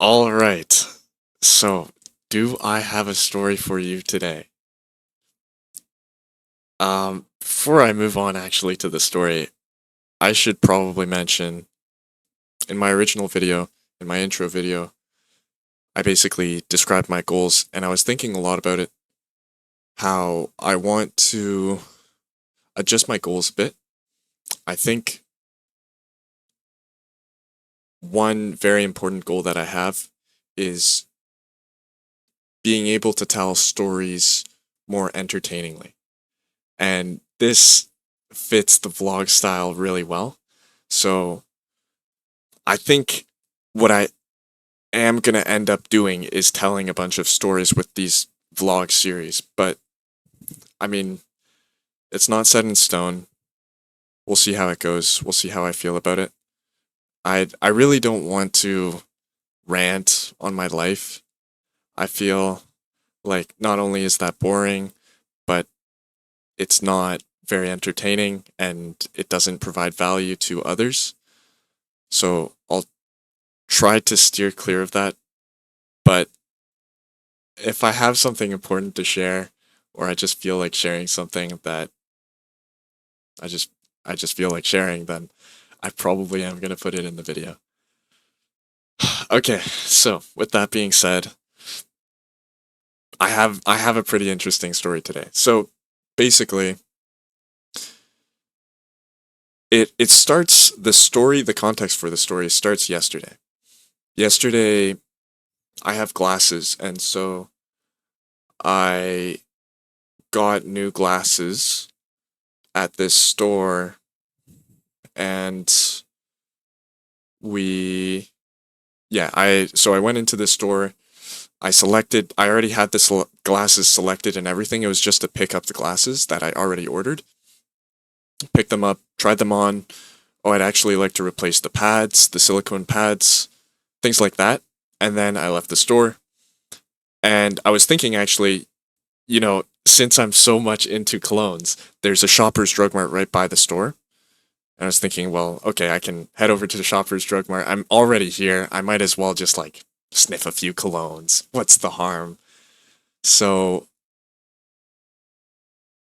All right. So, do I have a story for you today? Before I move on actually to the story, I should probably mention in my original video, in my intro video, I basically described my goals and I was thinking a lot about it, how I want to adjust my goals a bit. I think one very important goal that I have is being able to tell stories more entertainingly. And this fits the vlog style really well. So I think what I am going to end up doing is telling a bunch of stories with these vlog series. But I mean, it's not set in stone. We'll see how it goes. We'll see how I feel about it. I really don't want to rant on my life. I feel like not only is that boring, but it's not very entertaining and it doesn't provide value to others. So I'll try to steer clear of that. But if I have something important to share, or I just feel like sharing something that I just I just feel like sharing, then I probably am gonna put it in the video. Okay, so with that being said, I have a pretty interesting story today. So basically, it starts the context for the story starts yesterday. Yesterday I have glasses, and so I got new glasses at this store, and we yeah, I went into this store. I already had the glasses selected and everything. It was just to pick up the glasses that I already ordered. Picked them up, tried them on. Oh, I'd actually like to replace the pads, the silicone pads, things like that. And then I left the store. And I was thinking actually, since I'm so much into colognes, there's a Shoppers Drug Mart right by the store. And I was thinking, well, okay, I can head over to the Shoppers Drug Mart. I'm already here. I might as well just like sniff a few colognes. What's the harm? So,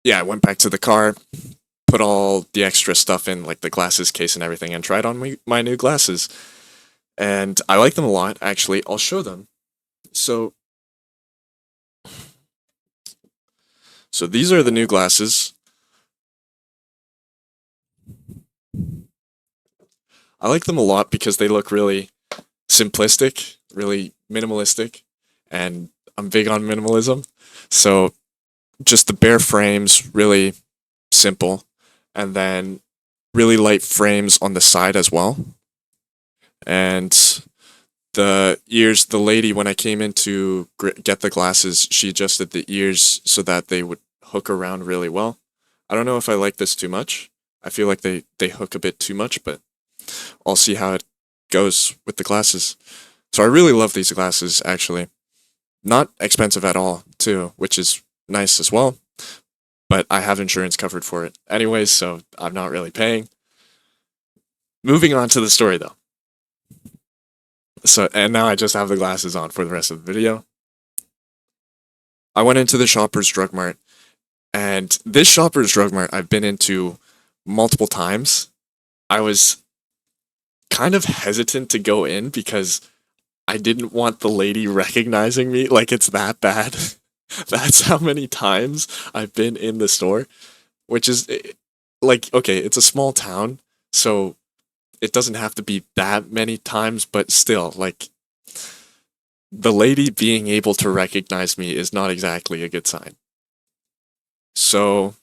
yeah, I went back to the car, put all the extra stuff in, like the glasses case and everything, and tried on my new glasses. And I like them a lot, actually. I'll show them. So, so these are the new glasses. I like them a lot because they look really simplistic, really minimalistic, and I'm big on minimalism. So just the bare frames, really simple, and then really light frames on the side as well. And the ears, the lady, when I came in to get the glasses, she adjusted the ears so that they would hook around really well. I don't know if I like this too much. I feel like they hook a bit too much, but I'll see how it goes with the glasses. So I really love these glasses, actually. Not expensive at all, too, which is nice as well. But I have insurance covered for it anyways, so I'm not really paying. Moving on to the story, though. So, and now I just have the glasses on for the rest of the video. I went into the Shoppers Drug Mart, and this Shoppers Drug Mart I've been into multiple times. I was kind of hesitant to go in because I didn't want the lady recognizing me. Like, it's that bad. That's how many times I've been in the store, which is like, okay, it's a small town, so it doesn't have to be that many times, but still, like, the lady being able to recognize me is not exactly a good sign. So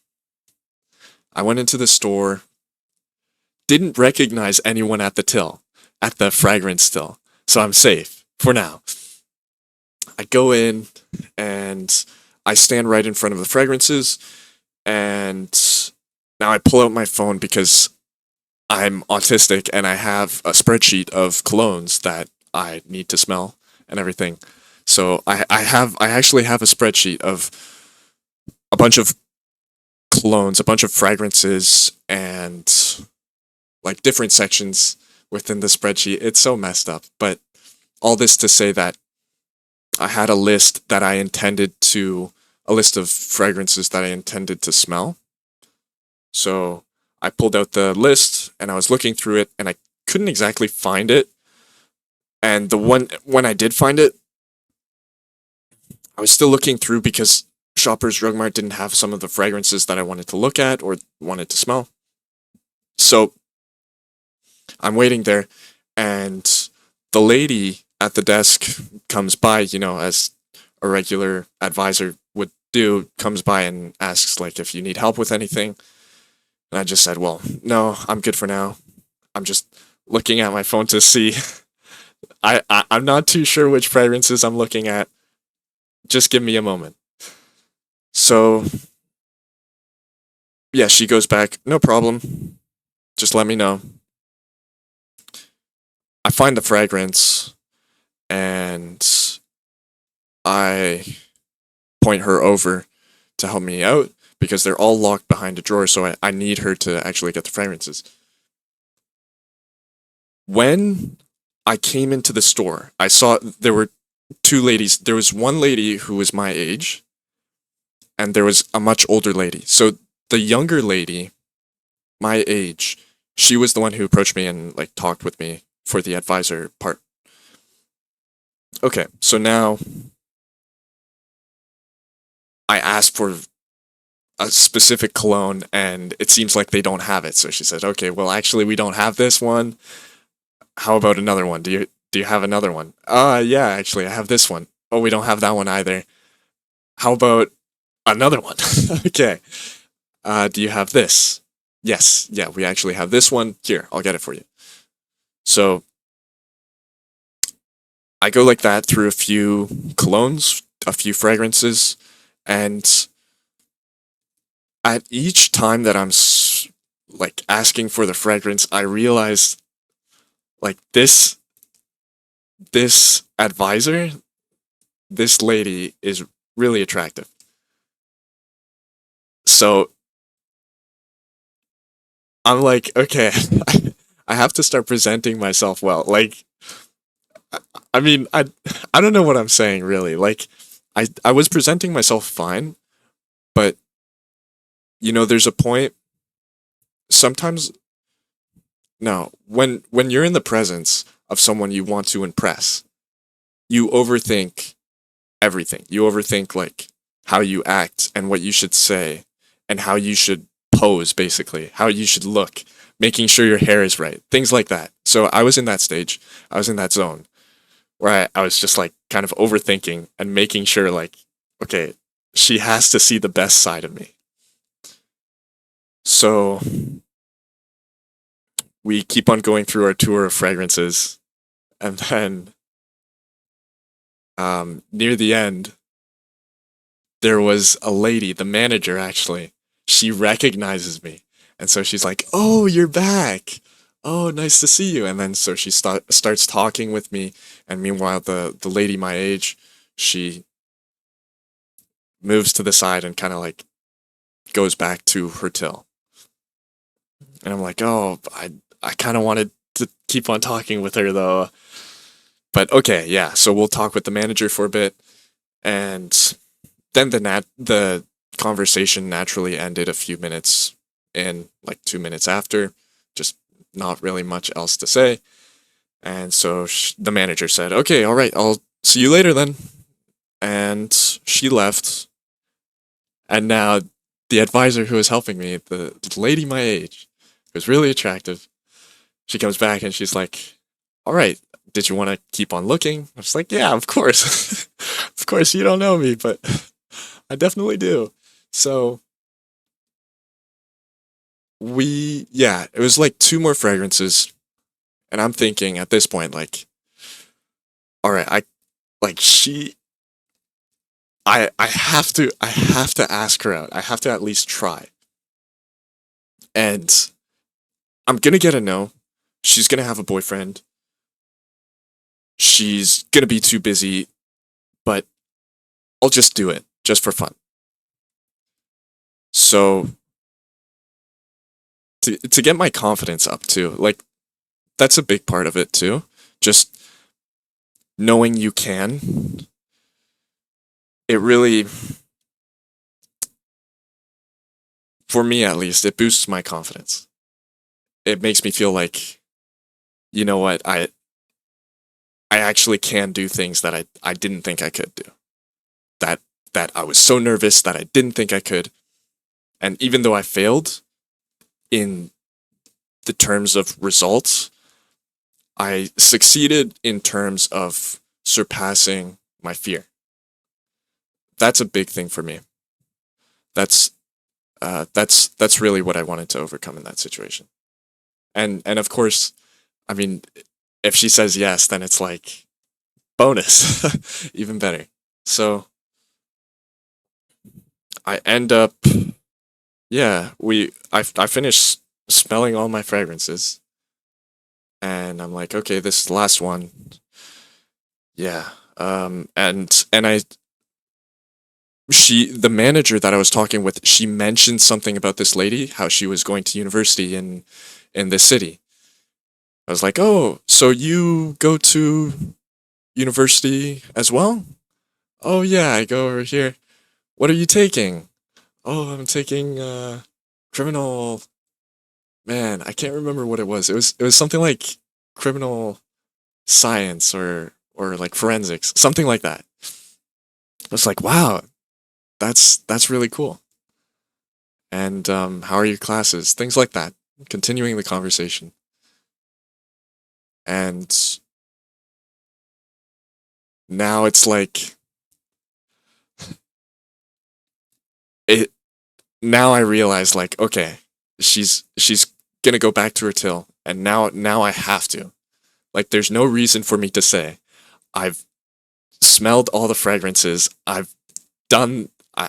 I went into the store, didn't recognize anyone at the till, at the fragrance till, so I'm safe for now. I go in and I stand right in front of the fragrances, and now I pull out my phone because I'm autistic and I have a spreadsheet of colognes that I need to smell and everything. So I actually have a spreadsheet of a bunch of colognes, a bunch of fragrances, and like different sections within the spreadsheet. It's so messed up, but all this to say that I had a list of fragrances that I intended to smell. So I pulled out the list and I was looking through it and I couldn't exactly find it. And when I did find it, I was still looking through because Shoppers Drug Mart didn't have some of the fragrances that I wanted to look at or wanted to smell. So I'm waiting there, and the lady at the desk comes by, as a regular advisor would do, comes by and asks, like, if you need help with anything. And I just said, well, no, I'm good for now. I'm just looking at my phone to see. I'm not too sure which fragrances I'm looking at. Just give me a moment. So, yeah, she goes back, no problem. Just let me know. I find the fragrance and I point her over to help me out because they're all locked behind a drawer, so I need her to actually get the fragrances. When I came into the store, I saw there were two ladies. There was one lady who was my age, and there was a much older lady. So the younger lady, my age, she was the one who approached me and like talked with me for the advisor part. Okay, so now I asked for a specific cologne and it seems like they don't have it. So she said, "Okay, well actually we don't have this one. How about another one? Do you have another one?" Yeah, actually I have this one. Oh, we don't have that one either. How about another one? Okay. Do you have this? Yes, yeah, we actually have this one. Here, I'll get it for you. So I go like that through a few colognes, a few fragrances, and at each time that like asking for the fragrance, I realize like this advisor, this lady is really attractive. So I'm like, okay, I have to start presenting myself well. Like, I mean, I don't know what I'm saying really. Like, I was presenting myself fine, but there's a point. Sometimes, no, when you're in the presence of someone you want to impress, you overthink everything. You overthink like how you act and what you should say and how you should pose, basically, how you should look, making sure your hair is right, things like that. So I was in that stage, I was in that zone where I was just like kind of overthinking and making sure like, okay, she has to see the best side of me. So we keep on going through our tour of fragrances, and then near the end, there was a lady, the manager actually. She recognizes me. And so she's like, "Oh, you're back. Oh, nice to see you." And then so she starts talking with me. And meanwhile, the lady my age, she moves to the side and kind of like goes back to her till. And I'm like, "Oh, I kind of wanted to keep on talking with her though." But okay, yeah. So we'll talk with the manager for a bit, and then the conversation naturally ended a few minutes in, like 2 minutes after, just not really much else to say. And so the manager said, "Okay, all right, I'll see you later then." And she left. And now the advisor who was helping me, the lady my age, who was really attractive, she comes back and she's like, "All right, did you want to keep on looking?" I was like, "Yeah, of course." Of course, you don't know me, but I definitely do. So yeah, it was like two more fragrances. And I'm thinking at this point, like, all right, like I have to ask her out. I have to at least try. And I'm gonna get a no. She's gonna have a boyfriend. She's gonna be too busy, but I'll just do it, just for fun. So to get my confidence up too, like that's a big part of it too. Just knowing you can, it really, for me at least, it boosts my confidence. It makes me feel like, you know what, I actually can do things that I didn't think I could do. That that I was so nervous that I didn't think I could. And even though I failed in the terms of results, I succeeded in terms of surpassing my fear. That's a big thing for me. That's that's really what I wanted to overcome in that situation. And of course, I mean, if she says yes, then it's like bonus, even better. So I end up, yeah, I finished smelling all my fragrances, and I'm like, okay, this is the last one. Yeah. And I the manager that I was talking with, she mentioned something about this lady, how she was going to university in this city. I was like, "Oh, so you go to university as well?" "Oh yeah, I go over here." "What are you taking?" "Oh, I'm taking criminal, man, I can't remember what it was. It was something like criminal science or like forensics, something like that." I was like, "Wow, that's really cool." And how are your classes? Things like that. Continuing the conversation. And now it's like it now I realize like, okay, she's gonna go back to her till, and now I have to. Like there's no reason for me to say I've smelled all the fragrances. I've done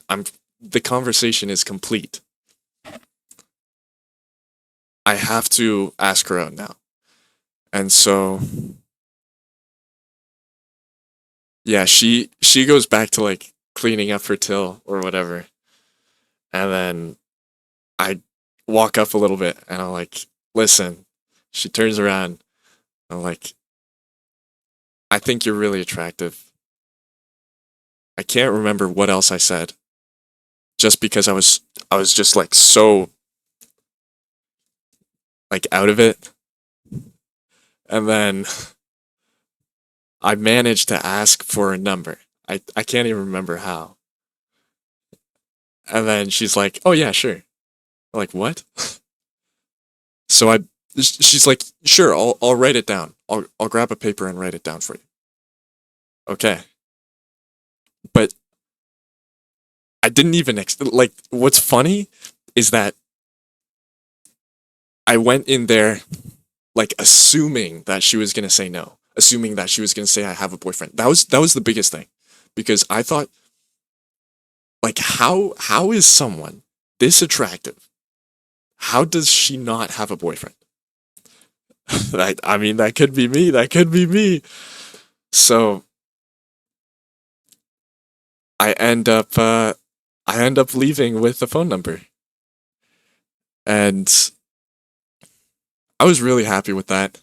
I'm the conversation is complete. I have to ask her out now. And so yeah, she goes back to like cleaning up her till or whatever. And then I walk up a little bit and I'm like, listen. She turns around. I'm like, I think you're really attractive. I can't remember what else I said. Just because I was just like so like out of it. And then I managed to ask for a number. I can't even remember how. And then she's like, "Oh yeah, sure." I'm like, "What?" So she's like, "Sure, I'll write it down. I'll grab a paper and write it down for you." Okay. But I didn't even like what's funny is that I went in there like assuming that she was going to say no, assuming that she was going to say I have a boyfriend. That was the biggest thing because I thought like how is someone this attractive? How does she not have a boyfriend? I mean that could be me. That could be me. So I end up uh I end up leaving with the phone number. And I was really happy with that.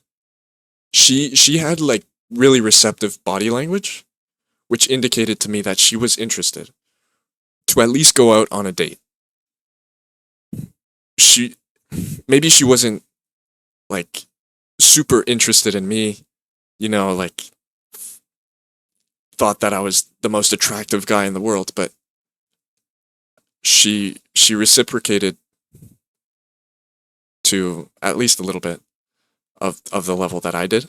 She had like really receptive body language, which indicated to me that she was interested to at least go out on a date. She maybe she wasn't like super interested in me, like thought that I was the most attractive guy in the world, but she reciprocated to at least a little bit of the level that I did.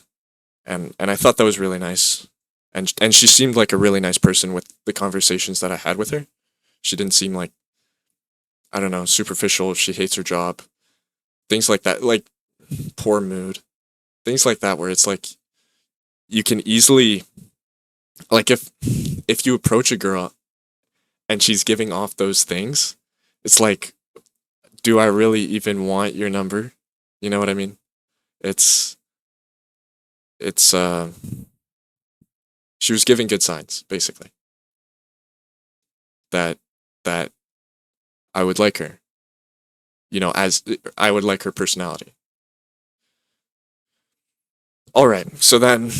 And I thought that was really nice. And she seemed like a really nice person with the conversations that I had with her. She didn't seem like, I don't know, superficial. She hates her job. Things like that, like poor mood. Things like that where it's like you can easily like if you approach a girl and she's giving off those things, it's like, do I really even want your number? You know what I mean? It's it's she was giving good signs, basically. That that I would like her. As I would like her personality. All right. So then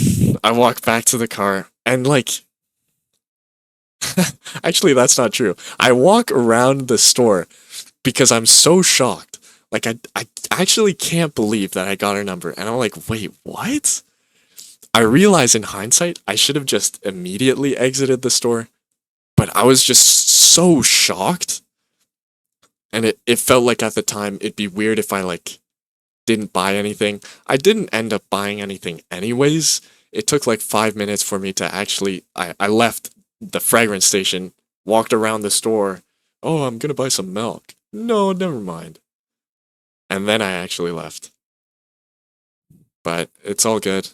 I walk back to the car and like actually that's not true. I walk around the store because I'm so shocked. Like I actually can't believe that I got her number and I'm like, "Wait, what?" I realize in hindsight I should have just immediately exited the store, but I was just so shocked and it felt like at the time it'd be weird if I like didn't buy anything. I didn't end up buying anything anyways. It took like 5 minutes for me to actually. I left the fragrance station, walked around the store. Oh, I'm gonna buy some milk. No, never mind. And then I actually left. But it's all good.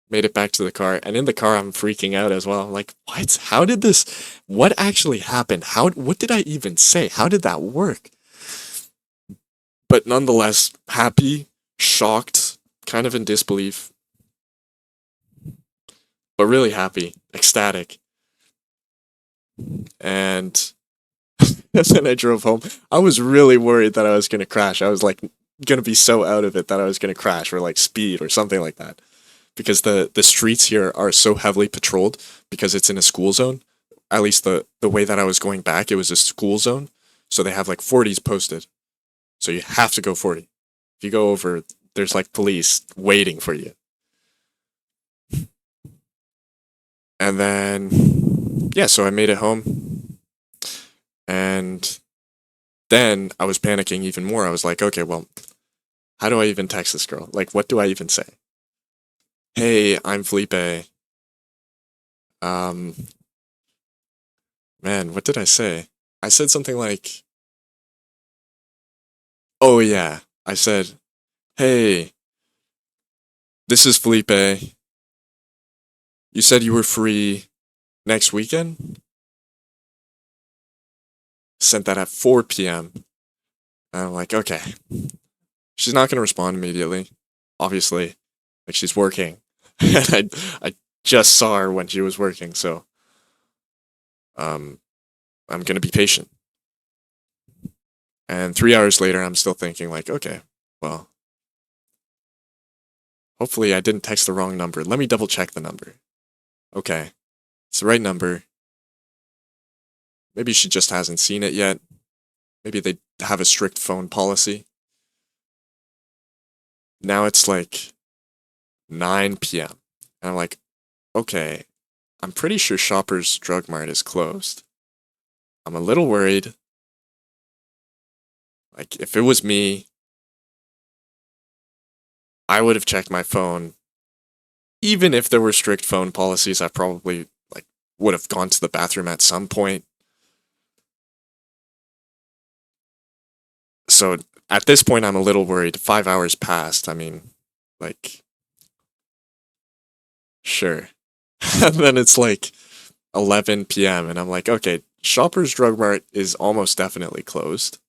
Made it back to the car. And in the car, I'm freaking out as well. I'm like, what? How did this. What actually happened? What did I even say? How did that work? But nonetheless, happy, shocked, kind of in disbelief, but really happy, ecstatic. And, and then I drove home. I was really worried that I was going to crash. I was like, going to be so out of it that I was going to crash or like speed or something like that. Because the streets here are so heavily patrolled because it's in a school zone. At least the way that I was going back, it was a school zone. So they have like 40s posted. So you have to go 40. If you go over, there's like police waiting for you. And then, yeah, so I made it home. And then I was panicking even more. I was like, okay, well, how do I even text this girl? Like, what do I even say? Hey, I'm Felipe. Um, man, what did I say? I said something like, oh yeah. I said, hey, this is Felipe. You said you were free next weekend? Sent that at 4 p.m. And I'm like, okay. She's not going to respond immediately, obviously. Like, she's working. And I just saw her when she was working, so um, I'm going to be patient. And 3 hours later, I'm still thinking, like, okay, well, hopefully I didn't text the wrong number. Let me double check the number. Okay, it's the right number. Maybe she just hasn't seen it yet. Maybe they have a strict phone policy. Now it's like 9 p.m. And I'm like, okay, I'm pretty sure Shoppers Drug Mart is closed. I'm a little worried. Like, if it was me, I would have checked my phone. Even if there were strict phone policies, I probably like would have gone to the bathroom at some point. So at this point, I'm a little worried. 5 hours passed. I mean, like, sure. And then it's like 11 p.m. and I'm like, okay, Shoppers Drug Mart is almost definitely closed.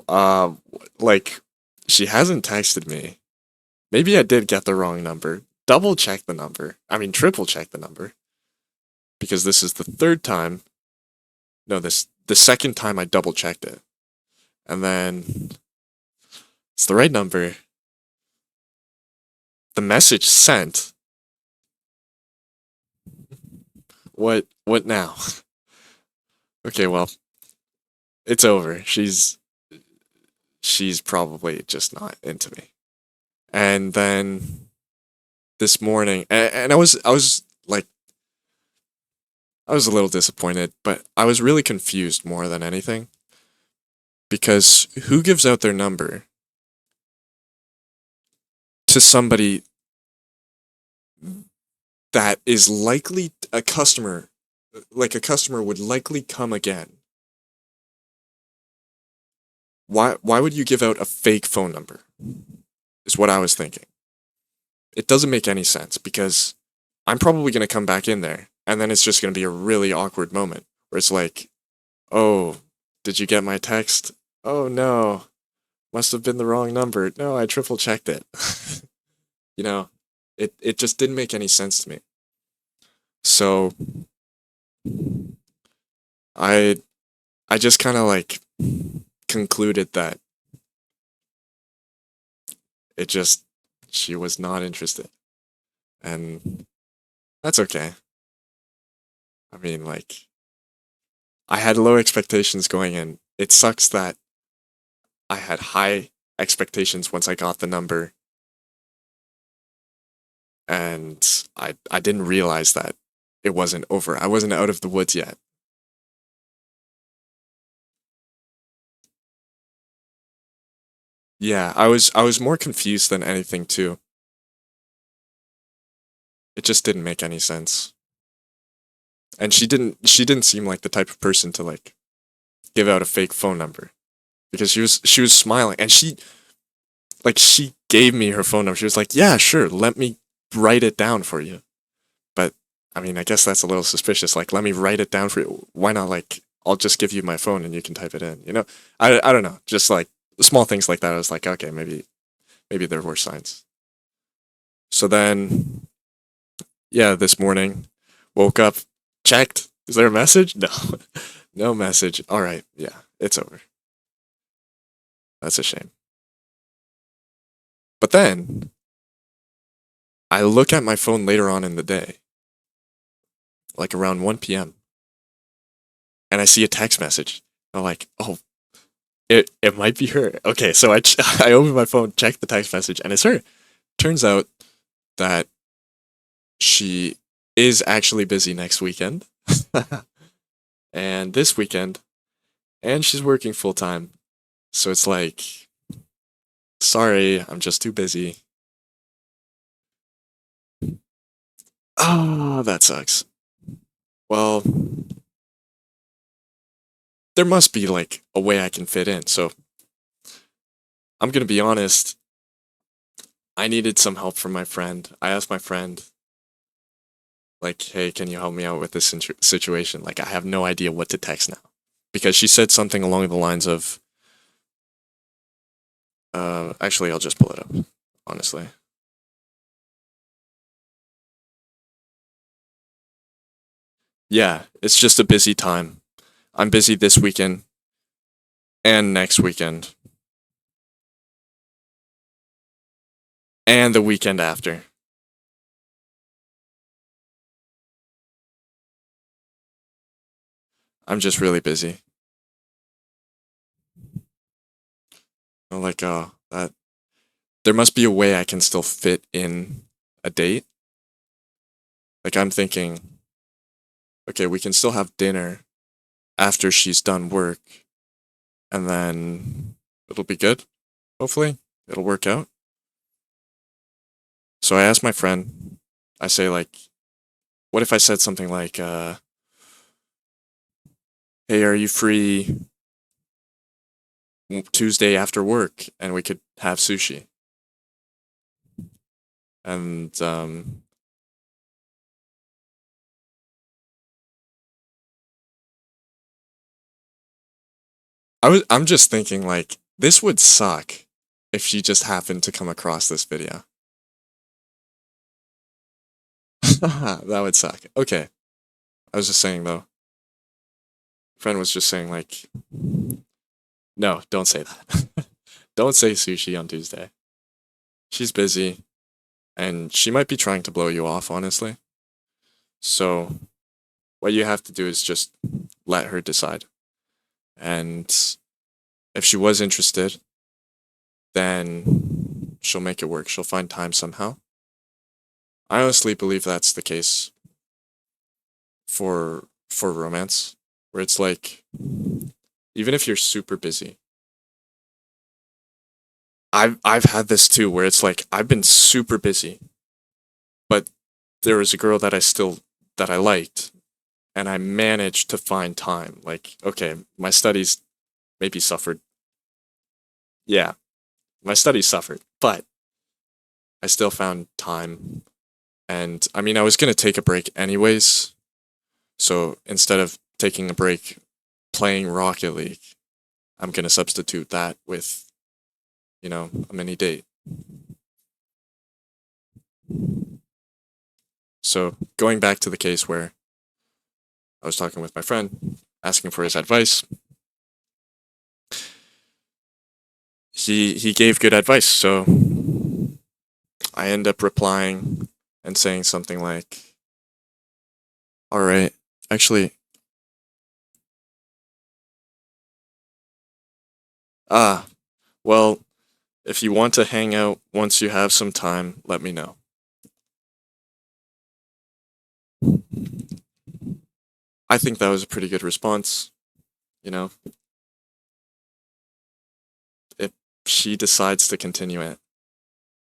Um, like, she hasn't texted me. Maybe I did get the wrong number. Double check the number. I mean, triple check the number. Because this is the third time. No, this the second time I double checked it. And then it's the right number. The message sent. What now? Okay, well, it's over. She's probably just not into me. And then this morning, and I was like I was a little disappointed, but I was really confused more than anything because who gives out their number to somebody that is likely a customer, like a customer would likely come again? Why would you give out a fake phone number? Is what I was thinking. It doesn't make any sense because I'm probably going to come back in there and then it's just going to be a really awkward moment where it's like, "Oh, did you get my text? Oh no, must have been the wrong number. No, I triple checked it." You know, it just didn't make any sense to me. So I I just kind of like concluded that it just she was not interested. And that's okay. I mean, like, I had low expectations going in. It sucks that I had high expectations once I got the number, and I didn't realize that it wasn't over. I wasn't out of the woods yet. Yeah, I was more confused than anything too. It just didn't make any sense. And she didn't seem like the type of person to like give out a fake phone number because she was smiling and she gave me her phone number. She was like, "Yeah, sure, let me write it down for you." But I mean, I guess that's a little suspicious. Like, let me write it down for you. Why not like I'll just give you my phone and you can type it in, you know? I don't know. Just like small things like that. I was like, okay, maybe there were signs. So then yeah, this morning woke up, checked. Is there a message? No. No message. All right. Yeah, it's over. That's a shame. But then I look at my phone later on in the day, like around 1 p.m., and I see a text message. I'm like, oh, it might be her. Okay, so I open my phone, check the text message, and it's her. Turns out that she is actually busy next weekend and this weekend, and she's working full time. So it's like, sorry, I'm just too busy. Oh, that sucks. Well, there must be like a way I can fit in. So I'm gonna be honest. I needed some help from my friend. I asked my friend, like, "Hey, can you help me out with this situation? Like, I have no idea what to text now," because she said something along the lines of, actually, I'll just pull it up. Honestly, yeah, it's just a busy time. I'm busy this weekend and next weekend and the weekend after. I'm just really busy. I'm like, oh, that there must be a way I can still fit in a date. Like I'm thinking, okay, we can still have dinner after she's done work, and then it'll be good. Hopefully, it'll work out. So I asked my friend. I say like, what if I said something like, "Hey, are you free Tuesday after work, and we could have sushi?" And I'm just thinking like this would suck if she just happened to come across this video. That would suck. Okay. I was just saying though. Friend was just saying like, no, don't say that. Don't say sushi on Tuesday. She's busy and she might be trying to blow you off, honestly. So what you have to do is just let her decide. And if she was interested, then she'll make it work. She'll find time somehow. I honestly believe that's the case for romance, where it's like even if you're super busy, I've had this too, where it's like I've been super busy, but there was a girl that I liked, and I managed to find time. Like, okay, my studies maybe suffered. Yeah, my studies suffered, but I still found time. And I mean, I was gonna take a break anyways, so instead of taking a break playing Rocket League, I'm gonna substitute that with, a mini date. So going back to the case where I was talking with my friend, asking for his advice, he gave good advice. So I end up replying and saying something like, alright, actually, ah, well, if you want to hang out once you have some time, let me know. I think that was a pretty good response, you know, if she decides to continue it,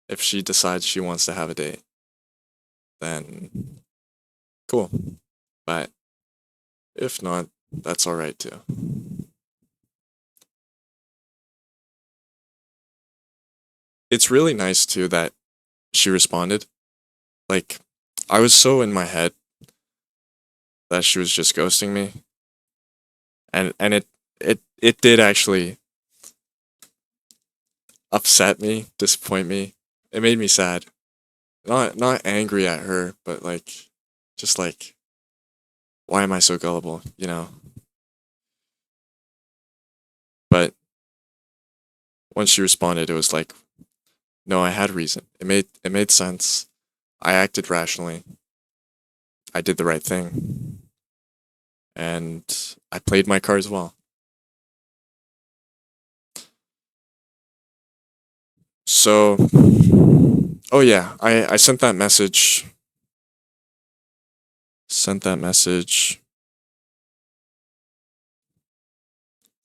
if she decides she wants to have a date, then cool. But if not, that's alright too. It's really nice too that she responded. Like, I was so in my head that she was just ghosting me, and it did actually upset me, disappoint me. It made me sad. Not angry at her, but like, just like, why am I so gullible, you know? But once she responded, it was like, no, I had reason. It made sense. I acted rationally. I did the right thing, and I played my cards well. So, oh yeah, I sent that message. Sent that message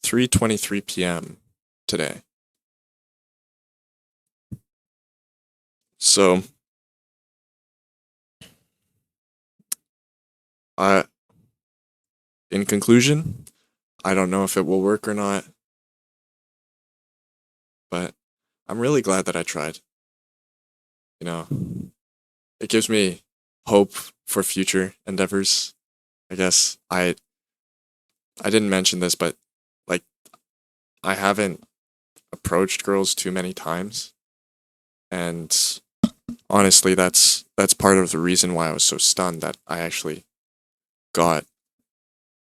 3:23 p.m. today. So, I in conclusion, I don't know if it will work or not, but I'm really glad that I tried. You know, it gives me hope for future endeavors. I guess I didn't mention this, but like I haven't approached girls too many times, and honestly, that's part of the reason why I was so stunned that I actually got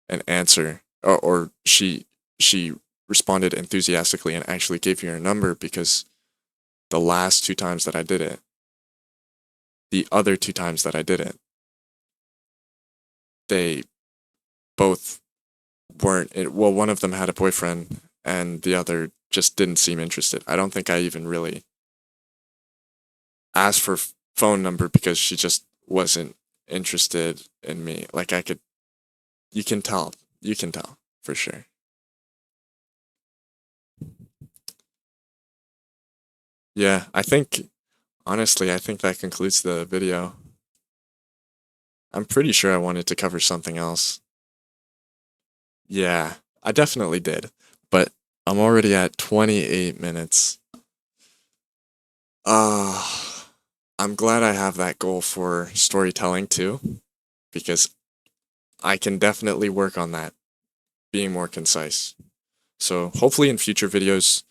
an answer, or she responded enthusiastically and actually gave me her number, because the last two times that I did it, the other two times that I did it, they both weren't. Well, one of them had a boyfriend, and the other just didn't seem interested. I don't think I even really asked for phone number because she just wasn't interested in me. Like I could, you can tell for sure. Yeah, I think honestly, I think that concludes the video. I'm pretty sure I wanted to cover something else. Yeah, I definitely did. But I'm already at 28 minutes. Uh, I'm glad I have that goal for storytelling too, because I can definitely work on that, being more concise. So hopefully in future videos,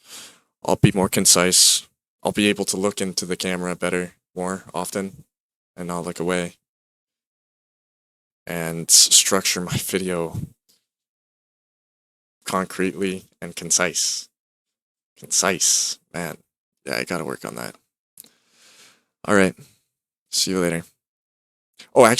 I'll be more concise. I'll be able to look into the camera better, more often, and not look away, and structure my video concretely and concise. Concise, man. Yeah, I gotta work on that. All right. See you later. Oh, actually,